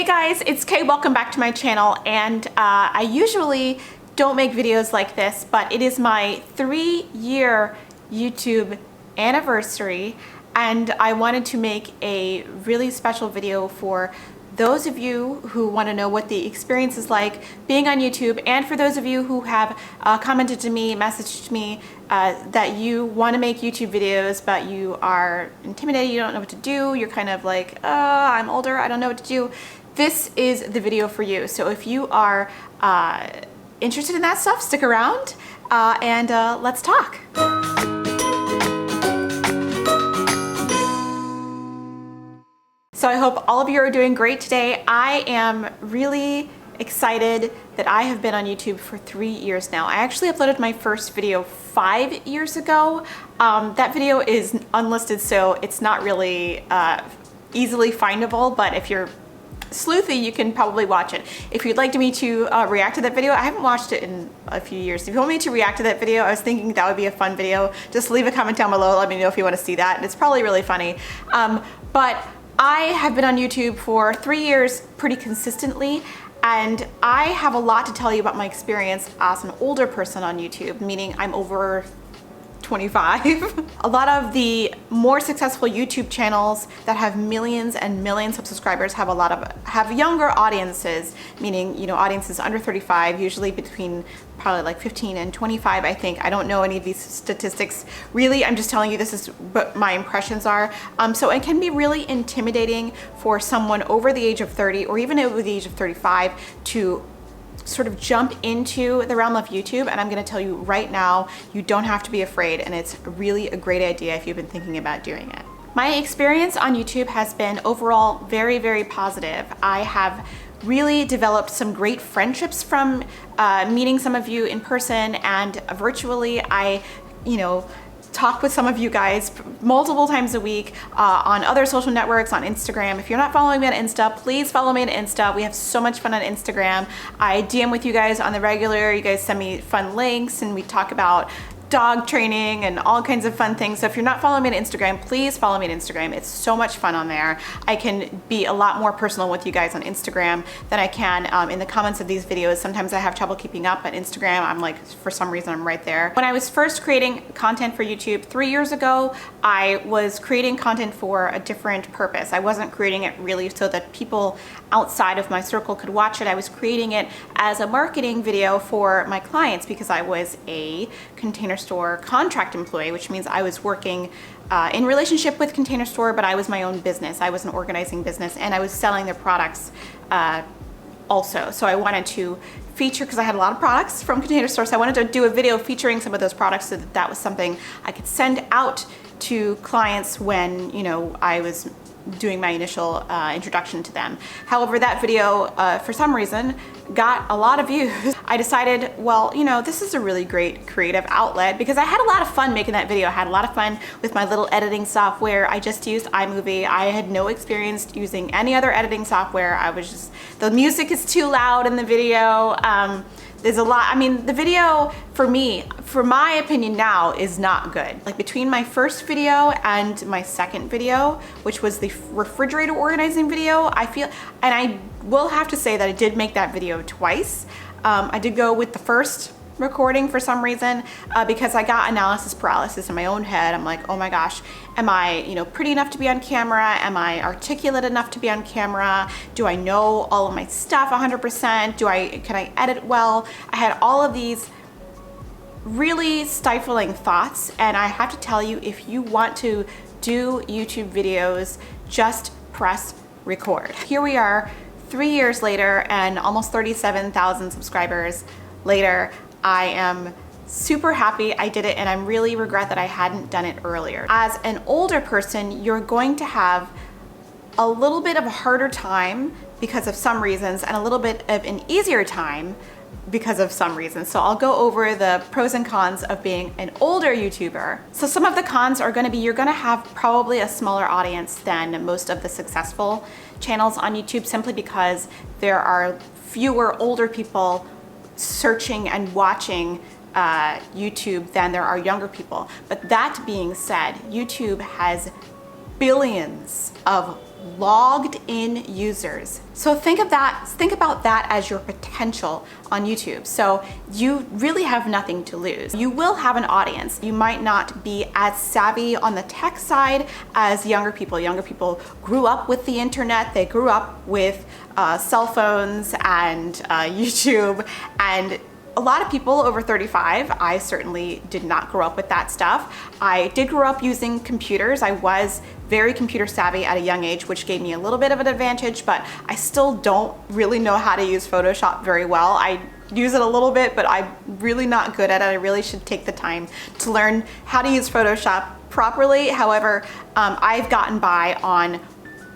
guys, it's Kay. Welcome back to my channel. And I usually don't make videos like this, but it is my 3-year YouTube anniversary, and I wanted to make a really special video for those of you who want to know what the experience is like being on YouTube, and for those of you who have commented to me, messaged me that you want to make YouTube videos, but you are intimidated, you don't know what to do, you're kind of like, I'm older, I don't know what to do. This is the video for you. So if you are interested in that stuff, stick around and let's talk. So I hope all of you are doing great today. I am really excited that I have been on YouTube for 3 years now. I actually uploaded my first video 5 years ago. That video is unlisted, so it's not really easily findable, but if you're sleuthy, you can probably watch it. If you'd like me to react to that video, I haven't watched it in a few years. If you want me to react to that video, I was thinking that would be a fun video. Just leave a comment down below, let me know if you want to see that. It's probably really funny. But I have been on YouTube for 3 years pretty consistently, and I have a lot to tell you about my experience as an older person on YouTube, meaning I'm over 25. A lot of the more successful YouTube channels that have millions and millions of subscribers have younger audiences, meaning, you know, audiences under 35, usually between probably like 15 and 25, I think. I don't know any of these statistics really. I'm just telling you this is what my impressions are. So it can be really intimidating for someone over the age of 30 or even over the age of 35 to sort of jump into the realm of YouTube, and I'm going to tell you right now, you don't have to be afraid, and it's really a great idea if you've been thinking about doing it. My experience on YouTube has been overall very, very positive. I have really developed some great friendships from meeting some of you in person and virtually. I, talk with some of you guys multiple times a week on other social networks, on Instagram. If you're not following me on Insta, please follow me on Insta. We have so much fun on Instagram. I DM with you guys on the regular. You guys send me fun links and we talk about dog training and all kinds of fun things. So if you're not following me on Instagram, please follow me on Instagram. It's so much fun on there. I can be a lot more personal with you guys on Instagram than I can in the comments of these videos. Sometimes I have trouble keeping up on Instagram. I'm like, for some reason, I'm right there. When I was first creating content for YouTube 3 years ago, I was creating content for a different purpose. I wasn't creating it really so that people outside of my circle could watch it. I was creating it as a marketing video for my clients because I was a Container Store contract employee, which means I was working in relationship with Container Store, but I was my own business. I was an organizing business and I was selling their products also. So I wanted to feature, because I had a lot of products from Container Store, so I wanted to do a video featuring some of those products so that that was something I could send out to clients when, I was doing my initial introduction to them. However, that video, for some reason, got a lot of views. I decided, well, this is a really great creative outlet because I had a lot of fun making that video. I had a lot of fun with my little editing software. I just used iMovie. I had no experience using any other editing software. The music is too loud in the video. There's a lot, the video for me, for my opinion now, is not good. Like between my first video and my second video, which was the refrigerator organizing video, I feel, and I will have to say that I did make that video twice. I did go with the first recording for some reason because I got analysis paralysis in my own head. I'm like, oh my gosh, am I pretty enough to be on camera? Am I articulate enough to be on camera? Do I know all of my stuff 100%? Can I edit well? I had all of these really stifling thoughts, and I have to tell you, if you want to do YouTube videos, just press record. Here we are 3 years later and almost 37,000 subscribers later. I am super happy I did it, and I really regret that I hadn't done it earlier. As an older person, you're going to have a little bit of a harder time because of some reasons and a little bit of an easier time because of some reasons. So I'll go over the pros and cons of being an older YouTuber. So some of the cons are gonna be, you're gonna have probably a smaller audience than most of the successful channels on YouTube, simply because there are fewer older people searching and watching YouTube than there are younger people. But that being said, YouTube has billions of logged in users. So think about that as your potential on YouTube. So you really have nothing to lose. You will have an audience. You might not be as savvy on the tech side as younger people. Younger people grew up with the internet. They grew up with cell phones and YouTube, and a lot of people over 35, I certainly did not grow up with that stuff. I did grow up using computers. I was very computer savvy at a young age, which gave me a little bit of an advantage, but I still don't really know how to use Photoshop very well. I use it a little bit, but I'm really not good at it. I really should take the time to learn how to use Photoshop properly. However, I've gotten by on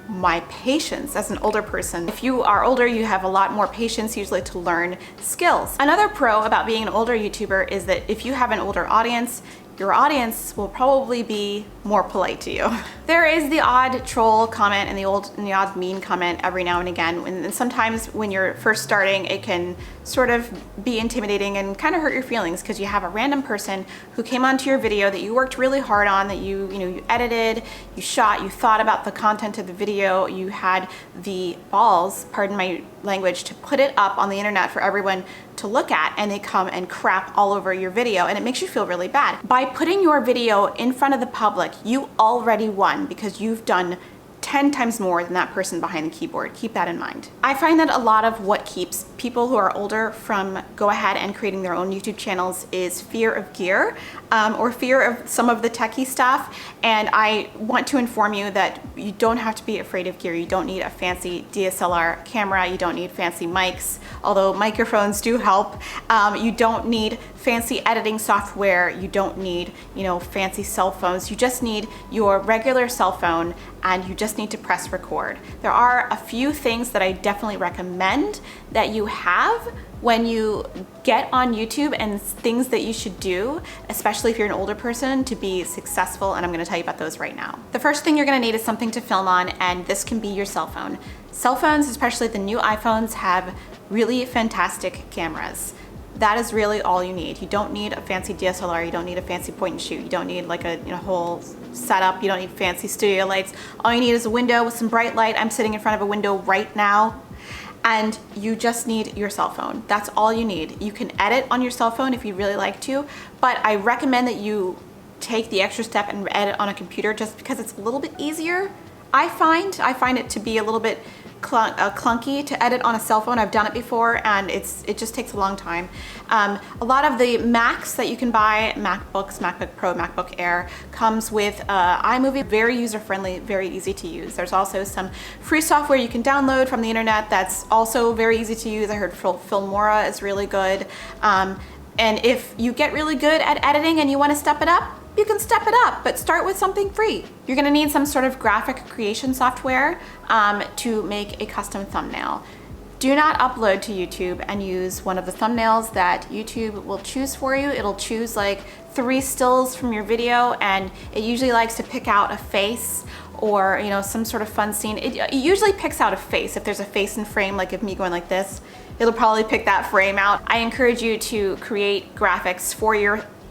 my patience as an older person. If you are older, you have a lot more patience usually to learn skills. Another pro about being an older YouTuber is that if you have an older audience, your audience will probably be more polite to you. There is the odd troll comment and the odd mean comment every now and again. And sometimes when you're first starting, it can sort of be intimidating and kind of hurt your feelings because you have a random person who came onto your video that you worked really hard on, that you edited, you shot, you thought about the content of the video, you had the balls, pardon my language, to put it up on the internet for everyone to look at, and they come and crap all over your video, and it makes you feel really bad. By putting your video in front of the public, you already won because you've done 10 times more than that person behind the keyboard. Keep that in mind. I find that a lot of what keeps people who are older from go ahead and creating their own YouTube channels is fear of gear, or fear of some of the techie stuff. And I want to inform you that you don't have to be afraid of gear. You don't need a fancy DSLR camera. You don't need fancy mics, although microphones do help. You don't need fancy editing software. You don't need, fancy cell phones. You just need your regular cell phone, and you just need to press record. There are a few things that I definitely recommend that you have when you get on YouTube, and things that you should do, especially if you're an older person, to be successful, and I'm gonna tell you about those right now. The first thing you're gonna need is something to film on, and this can be your cell phone. Cell phones, especially the new iPhones, have really fantastic cameras. That is really all you need. You don't need a fancy DSLR, you don't need a fancy point and shoot, you don't need like a whole setup, you don't need fancy studio lights. All you need is a window with some bright light. I'm sitting in front of a window right now, and you just need your cell phone. That's all you need. You can edit on your cell phone if you really like to, but I recommend that you take the extra step and edit on a computer just because it's a little bit easier. I find it to be a little bit clunky to edit on a cell phone. I've done it before, and it just takes a long time. A lot of the Macs that you can buy, MacBooks, MacBook Pro, MacBook Air, comes with iMovie. Very user-friendly, very easy to use. There's also some free software you can download from the internet that's also very easy to use. I heard Filmora is really good. And if you get really good at editing and you want to step it up, you can step it up, but start with something free. You're gonna need some sort of graphic creation software to make a custom thumbnail. Do not upload to YouTube and use one of the thumbnails that YouTube will choose for you. It'll choose like 3 stills from your video, and it usually likes to pick out a face or some sort of fun scene. It usually picks out a face. If there's a face in frame, like of me going like this, it'll probably pick that frame out. I encourage you to create graphics for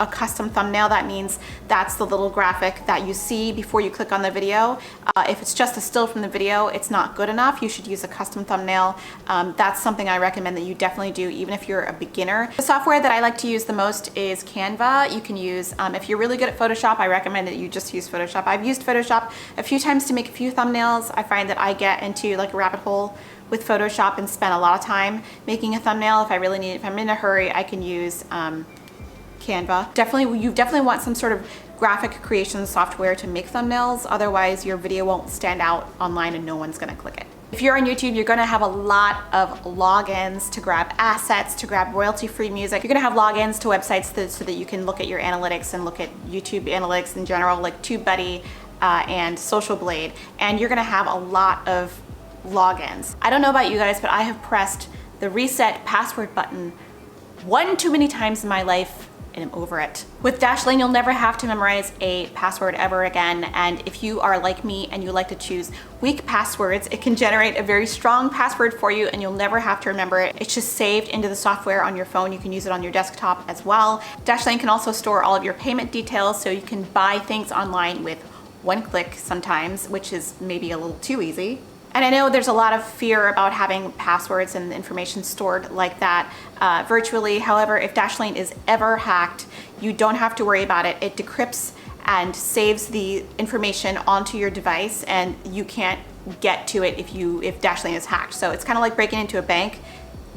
a custom thumbnail. That means that's the little graphic that you see before you click on the video. If it's just a still from the video, it's not good enough. You should use a custom thumbnail. That's something I recommend that you definitely do, even if you're a beginner. The software that I like to use the most is Canva. You can use, if you're really good at Photoshop, I recommend that you just use Photoshop. I've used Photoshop a few times to make a few thumbnails. I find that I get into like a rabbit hole with Photoshop and spend a lot of time making a thumbnail. If I'm in a hurry, I can use Canva. You definitely want some sort of graphic creation software to make thumbnails, otherwise your video won't stand out online and no one's gonna click it. If you're on YouTube, you're gonna have a lot of logins to grab assets, to grab royalty-free music. You're gonna have logins to websites so that you can look at your analytics and look at YouTube analytics in general, like TubeBuddy and Social Blade, and you're gonna have a lot of logins. I don't know about you guys, but I have pressed the reset password button one too many times in my life, and I'm over it. With Dashlane, you'll never have to memorize a password ever again, and if you are like me and you like to choose weak passwords, it can generate a very strong password for you and you'll never have to remember it. It's just saved into the software on your phone. You can use it on your desktop as well. Dashlane can also store all of your payment details, so you can buy things online with one click sometimes, which is maybe a little too easy. And I know there's a lot of fear about having passwords and information stored like that virtually. However, if Dashlane is ever hacked, you don't have to worry about it. It decrypts and saves the information onto your device, and you can't get to it if Dashlane is hacked. So it's kind of like breaking into a bank,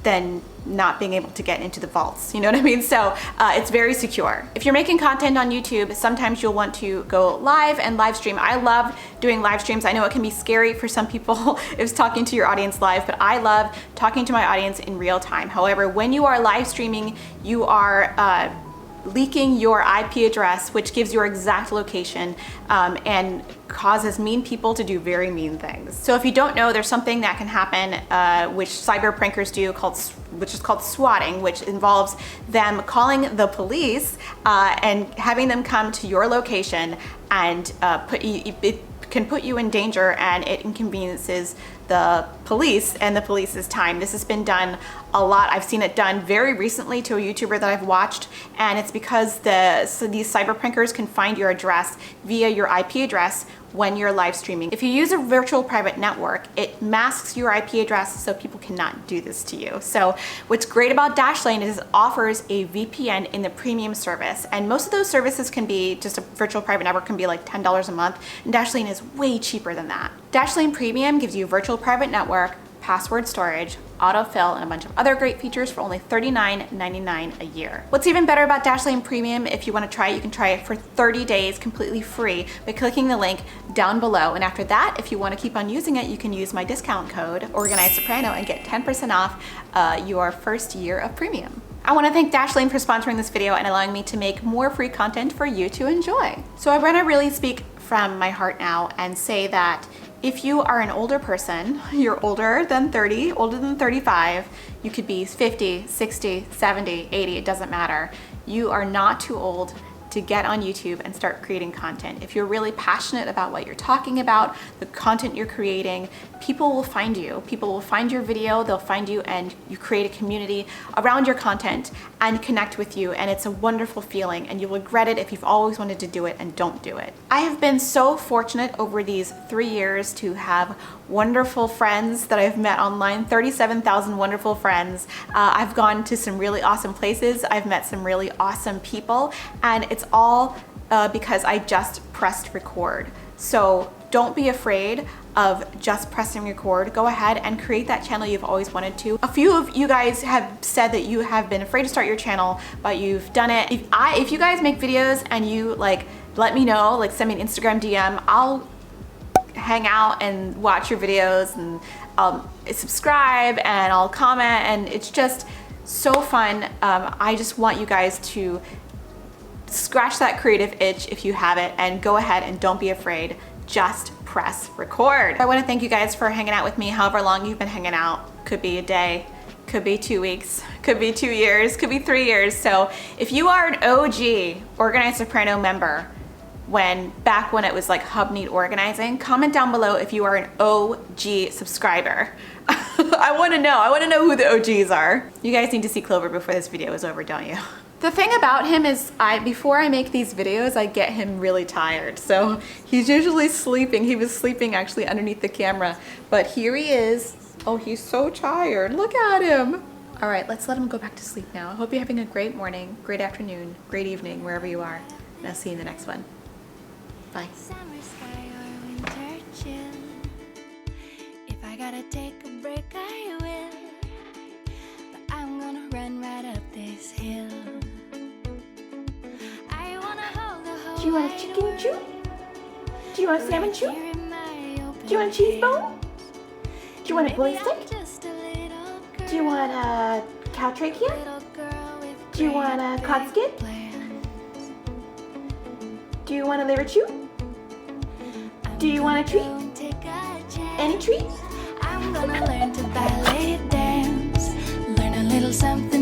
then not being able to get into the vaults. You know what I mean? So it's very secure. If you're making content on YouTube, sometimes you'll want to go live and live stream. I love doing live streams. I know it can be scary for some people if it's talking to your audience live, but I love talking to my audience in real time. However, when you are live streaming, you are leaking your IP address, which gives your exact location and causes mean people to do very mean things. So if you don't know, there's something that can happen, which cyber prankers do, which is called swatting, which involves them calling the police and having them come to your location and it can put you in danger, and it inconveniences the police and the police's time. This has been done a lot. I've seen it done very recently to a YouTuber that I've watched, and it's because these cyber prankers can find your address via your IP address when you're live streaming. If you use a virtual private network, it masks your IP address so people cannot do this to you. So what's great about Dashlane is it offers a VPN in the premium service, and most of those services can be, just a virtual private network can be like $10 a month, and Dashlane is way cheaper than that. Dashlane Premium gives you virtual private network, password storage, autofill, and a bunch of other great features for only $39.99 a year. What's even better about Dashlane Premium, if you want to try it, you can try it for 30 days completely free by clicking the link down below. And after that, if you want to keep on using it, you can use my discount code, Organized Soprano, and get 10% off your first year of premium. I want to thank Dashlane for sponsoring this video and allowing me to make more free content for you to enjoy. So I want to really speak from my heart now and say that if you are an older person, you're older than 30, older than 35, you could be 50, 60, 70, 80, it doesn't matter. You are not too old to get on YouTube and start creating content. If you're really passionate about what you're talking about, the content you're creating, people will find you. People will find your video, they'll find you, and you create a community around your content and connect with you, and it's a wonderful feeling, and you'll regret it if you've always wanted to do it and don't do it. I have been so fortunate over these 3 years to have wonderful friends that I've met online, 37,000 wonderful friends. I've gone to some really awesome places, I've met some really awesome people, and it's all because I just pressed record. So don't be afraid of just pressing record. Go ahead and create that channel you've always wanted to. A few of you guys have said that you have been afraid to start your channel, but you've done it. If you guys make videos and you let me know, send me an Instagram DM, I'll hang out and watch your videos, and I'll subscribe and I'll comment, and it's just so fun. I just want you guys to scratch that creative itch if you have it, and go ahead and don't be afraid. Just press record. I want to thank you guys for hanging out with me however long you've been hanging out. Could be a day, could be 2 weeks, could be 2 years, could be 3 years. So if you are an OG Organized Soprano member, back when it was like Hub Need Organizing, comment down below if you are an OG subscriber. I want to know who the OGs are. You guys need to see Clover before this video is over, don't you? The thing about him is before I make these videos, I get him really tired. So he's usually sleeping. He was sleeping actually underneath the camera, but here he is. Oh, he's so tired. Look at him. All right, let's let him go back to sleep now. I hope you're having a great morning, great afternoon, great evening, wherever you are. And I'll see you in the next one. Bye. Summer sky or winter chill. If I gotta take a break, I will. But I'm gonna run right up this hill. I wanna hold the whole. Do you want a chicken chew? Do you want a salmon chew? Do you want a cheese bone? Do you want a bully stick? Do you want a cow trachea? Do you want a cod skin? Do you want a liver chew? Do you want a treat? Any treat? I'm gonna learn to ballet dance, learn a little something